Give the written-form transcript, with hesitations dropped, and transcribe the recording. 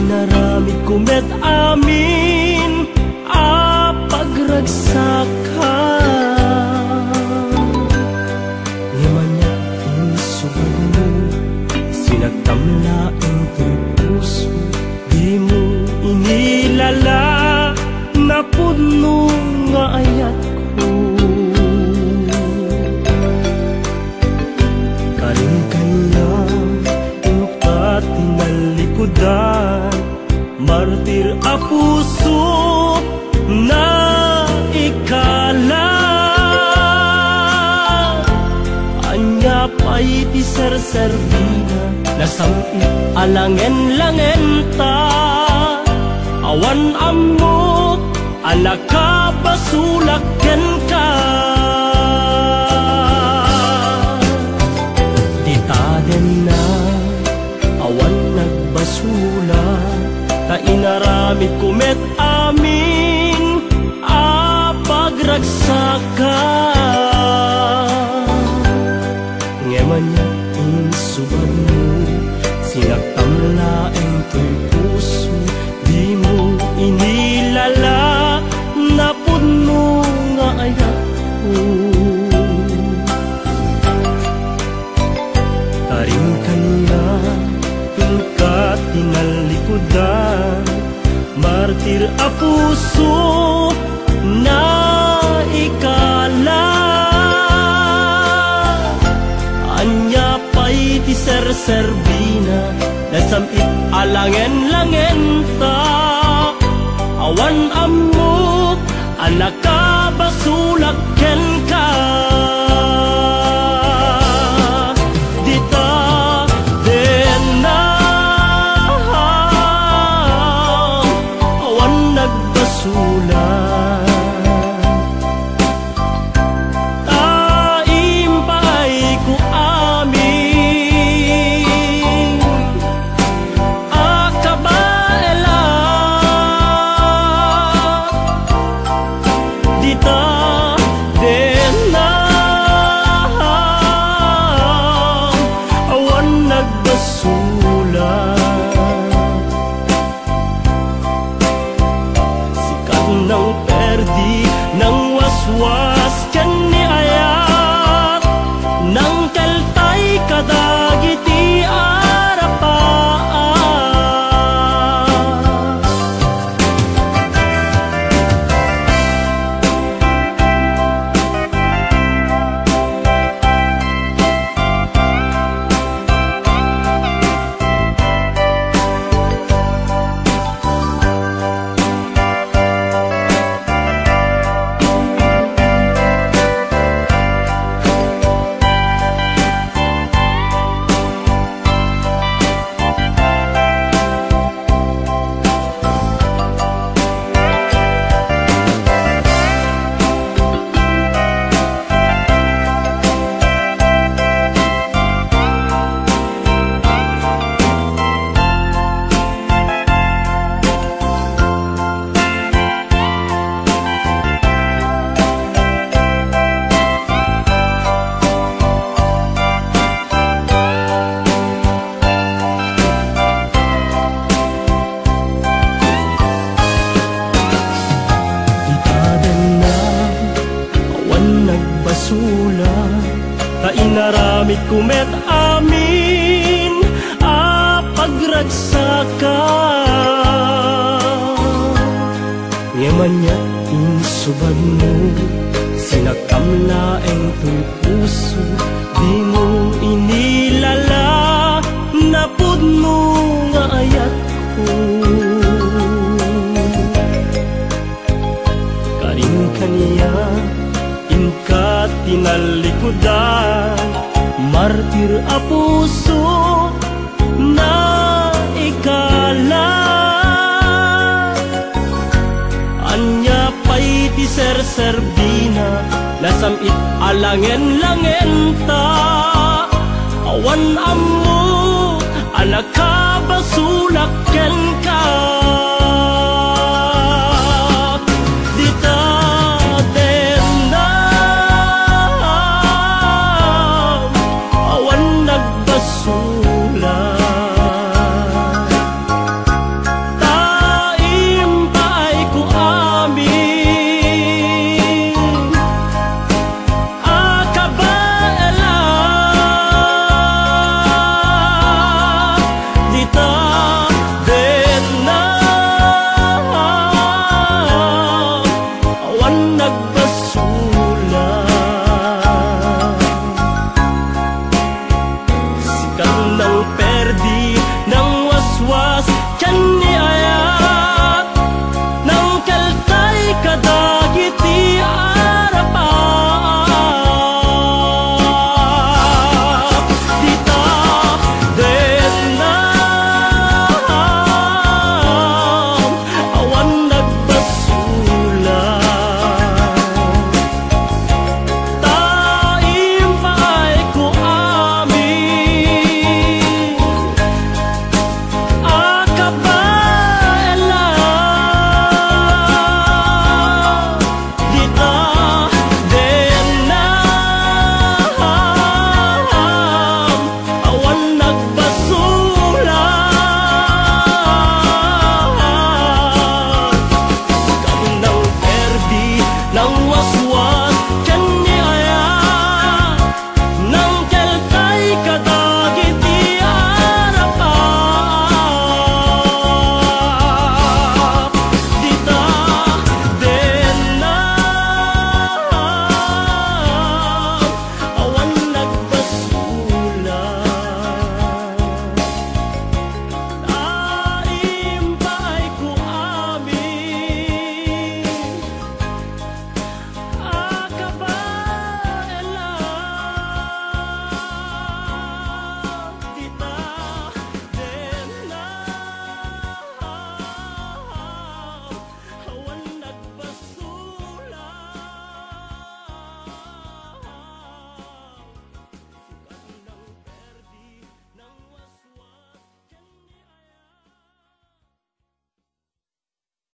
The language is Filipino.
inaramid ko met amin a pagragsaka. Ngimanya insugad mo, sinagtamlaing to'y puso, di mo inilala na puno nga ayat ko. Karing kanya inukat tinalikudan, martir a puso na ikala. Anya pa'y ti serservina, nasamit alangen-langen ta. Awan amok, alaka basulaken ka. Ditaden na, awan nagbasula, ta inaramid ko met amin a pagragsaka. Ngemanya insubad mo, sinagtamlaeng to'y puso, di mo inilala na puno nga ayat ko. Taring kanya ingkat tinalikudan, martir a puso na ikala. Anya pa'y ti serservina, nasamit alangen-langen ta. Awan amok, alaka basulaken ka. Dita den na, awan nagbasulan. Nang waswas kan ni ayat, nang kaltay kadagiti arapaan. Ta inaramid ko met amin a pagragsaka. Ngemanya insubad mo, sinagtamlaeng to'y puso, di mo inilala na puno nga ayat ko. Karing kanya ingkat tinalikudan, martir a puso na ikala. Anya pa'y ti serservina, nasamit alangen-langen ta. Awan ammo, alaka basulaken ka.